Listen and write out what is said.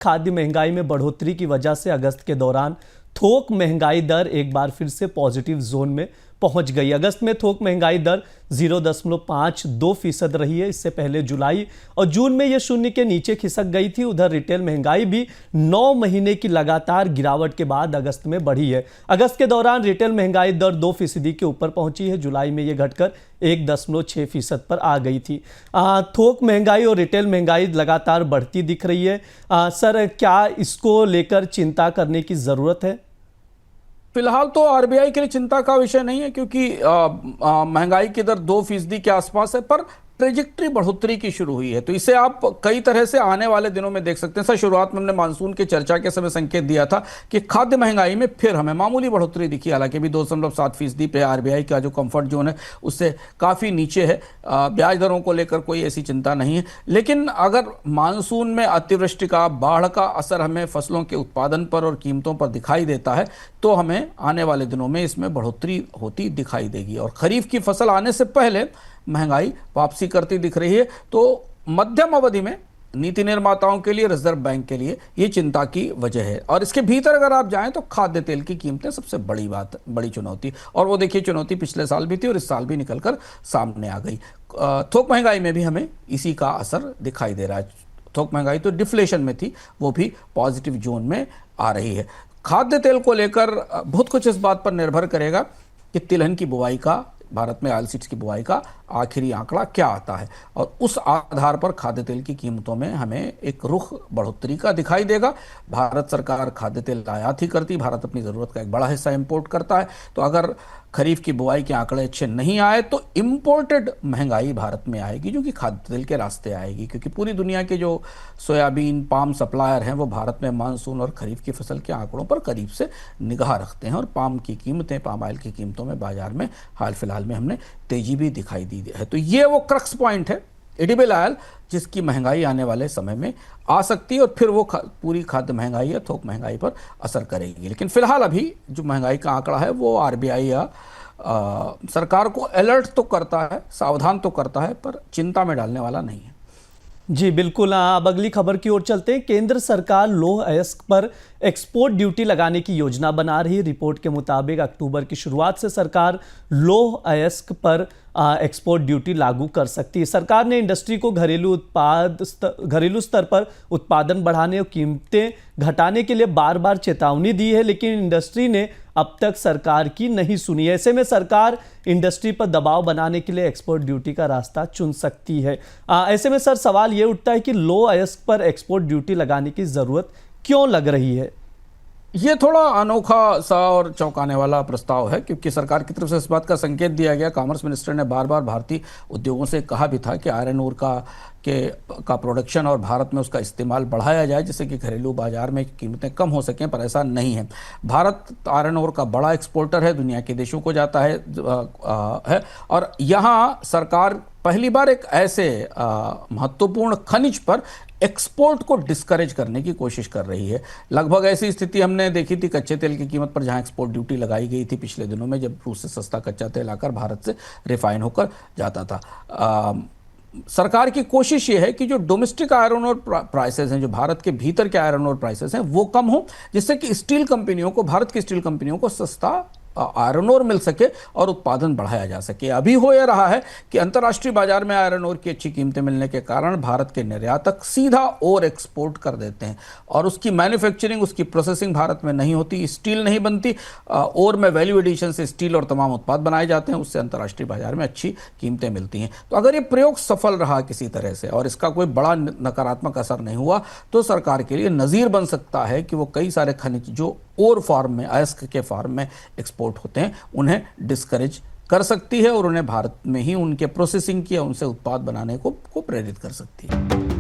खाद्य महंगाई में बढ़ोतरी की वजह से अगस्त के दौरान थोक महंगाई दर एक बार फिर से पॉजिटिव जोन में पहुंच गई। अगस्त में थोक महंगाई दर 0.52% रही है। इससे पहले जुलाई और जून में यह शून्य के नीचे खिसक गई थी। उधर रिटेल महंगाई भी 9 महीने की लगातार गिरावट के बाद अगस्त में बढ़ी है। अगस्त के दौरान रिटेल महंगाई दर 2% के ऊपर पहुंची है। जुलाई में यह घटकर 1.6% पर आ गई थी। थोक महंगाई और रिटेल महंगाई लगातार बढ़ती दिख रही है। सर, क्या इसको लेकर चिंता करने की जरूरत है? फिलहाल तो आरबीआई के लिए चिंता का विषय नहीं है, क्योंकि महंगाई की दर 2% के आसपास है, पर ट्रेजेक्ट्री बढ़ोतरी की शुरू हुई है। तो इसे आप कई तरह से आने वाले दिनों में देख सकते हैं। सर, शुरुआत में हमने मानसून की चर्चा के समय संकेत दिया था कि खाद्य महंगाई में फिर हमें मामूली बढ़ोतरी दिखी, हालांकि भी 2.7% पे आरबीआई का जो कंफर्ट जोन है उससे काफ़ी नीचे है। ब्याज दरों को लेकर कोई ऐसी चिंता नहीं है, लेकिन अगर मानसून में अतिवृष्टि का, बाढ़ का असर हमें फसलों के उत्पादन पर और कीमतों पर दिखाई देता है तो हमें आने वाले दिनों में इसमें बढ़ोतरी होती दिखाई देगी। और खरीफ की फसल आने से पहले महंगाई वापसी करती दिख रही है। तो मध्यम अवधि में नीति निर्माताओं के लिए, रिजर्व बैंक के लिए ये चिंता की वजह है। और इसके भीतर अगर आप जाएं तो खाद्य तेल की कीमतें सबसे बड़ी चुनौती, और वो देखिए चुनौती पिछले साल भी थी और इस साल भी निकलकर सामने आ गई। थोक महंगाई में भी हमें इसी का असर दिखाई दे रहा है। थोक महंगाई तो डिफ्लेशन में थी, वो भी पॉजिटिव जोन में आ रही है। खाद्य तेल को लेकर बहुत कुछ इस बात पर निर्भर करेगा कि तिलहन की बुवाई का, भारत में ऑयलसीड्स की बुवाई का आखिरी आंकड़ा क्या आता है, और उस आधार पर खाद्य तेल की कीमतों में हमें एक रुख बढ़ोतरी का दिखाई देगा। भारत सरकार खाद्य तेल आयात ही करती, भारत अपनी ज़रूरत का एक बड़ा हिस्सा इंपोर्ट करता है। तो अगर खरीफ की बुवाई के आंकड़े अच्छे नहीं आए तो इंपोर्टेड महंगाई भारत में आएगी, जो कि खाद्य तेल के रास्ते आएगी, क्योंकि पूरी दुनिया के जो सोयाबीन, पाम सप्लायर हैं वो भारत में मानसून और खरीफ की फसल के आंकड़ों पर करीब से निगाह रखते हैं। और पाम की कीमतें, पाम ऑयल की कीमतों में बाजार में हाल फिलहाल में हमने तेजी भी दिखाई दी है। तो ये वो क्रक्स पॉइंट है, एडिबल ऑयल, जिसकी महंगाई आने वाले समय में आ सकती है और फिर वो पूरी खाद्य महंगाई या थोक महंगाई पर असर करेगी। लेकिन फिलहाल अभी जो महंगाई का आंकड़ा है वो आरबीआई या सरकार को अलर्ट तो करता है, सावधान तो करता है, पर चिंता में डालने वाला नहीं है। जी बिल्कुल। अब अगली खबर की ओर चलते हैं। केंद्र सरकार लौह अयस्क पर एक्सपोर्ट ड्यूटी लगाने की योजना बना रही है। रिपोर्ट के मुताबिक अक्टूबर की शुरुआत से सरकार लौह अयस्क पर एक्सपोर्ट ड्यूटी लागू कर सकती है। सरकार ने इंडस्ट्री को घरेलू स्तर पर उत्पादन बढ़ाने और कीमतें घटाने के लिए बार बार चेतावनी दी है, लेकिन इंडस्ट्री ने अब तक सरकार की नहीं सुनी। ऐसे में सरकार इंडस्ट्री पर दबाव बनाने के लिए एक्सपोर्ट ड्यूटी का रास्ता चुन सकती है। ऐसे में सर, सवाल यह उठता है कि लौह अयस्क पर एक्सपोर्ट ड्यूटी लगाने की जरूरत क्यों लग रही है? ये थोड़ा अनोखा सा और चौंकाने वाला प्रस्ताव है, क्योंकि सरकार की तरफ से इस बात का संकेत दिया गया। कॉमर्स मिनिस्टर ने बार बार भारतीय उद्योगों से कहा भी था कि आयरन ओर का प्रोडक्शन और भारत में उसका इस्तेमाल बढ़ाया जाए, जिससे कि घरेलू बाजार में कीमतें कम हो सकें, पर ऐसा नहीं है। भारत आयरन ओर का बड़ा एक्सपोर्टर है, दुनिया के देशों को जाता है और यहाँ सरकार पहली बार एक ऐसे महत्वपूर्ण खनिज पर एक्सपोर्ट को डिस्करेज करने की कोशिश कर रही है। लगभग ऐसी स्थिति हमने देखी थी कच्चे तेल की कीमत पर, जहां एक्सपोर्ट ड्यूटी लगाई गई थी पिछले दिनों में, जब रूस से सस्ता कच्चा तेल आकर भारत से रिफाइन होकर जाता था। सरकार की कोशिश ये है कि जो डोमेस्टिक आयरन ओर प्राइसेस हैं, जो भारत के भीतर के आयरन ओर प्राइसेस हैं, वो कम हो, जिससे कि स्टील कंपनियों को, भारत की स्टील कंपनियों को सस्ता आयरन ओर मिल सके और उत्पादन बढ़ाया जा सके। अभी हो यह रहा है कि अंतर्राष्ट्रीय बाजार में आयरन ओर की अच्छी कीमतें मिलने के कारण भारत के निर्यातक सीधा ओर एक्सपोर्ट कर देते हैं और उसकी मैन्युफैक्चरिंग, उसकी प्रोसेसिंग भारत में नहीं होती, स्टील नहीं बनती। ओर में वैल्यू एडिशन से स्टील और तमाम उत्पाद बनाए जाते हैं, उससे अंतर्राष्ट्रीय बाजार में अच्छी कीमतें मिलती हैं। तो अगर ये प्रयोग सफल रहा किसी तरह से और इसका कोई बड़ा नकारात्मक असर नहीं हुआ, तो सरकार के लिए नज़ीर बन सकता है कि वो कई सारे खनिज जो ओर फॉर्म में, अयस्क के फॉर्म में एक्सपोर्ट होते हैं, उन्हें डिस्करेज कर सकती है और उन्हें भारत में ही उनके प्रोसेसिंग की या उनसे उत्पाद बनाने को प्रेरित कर सकती है।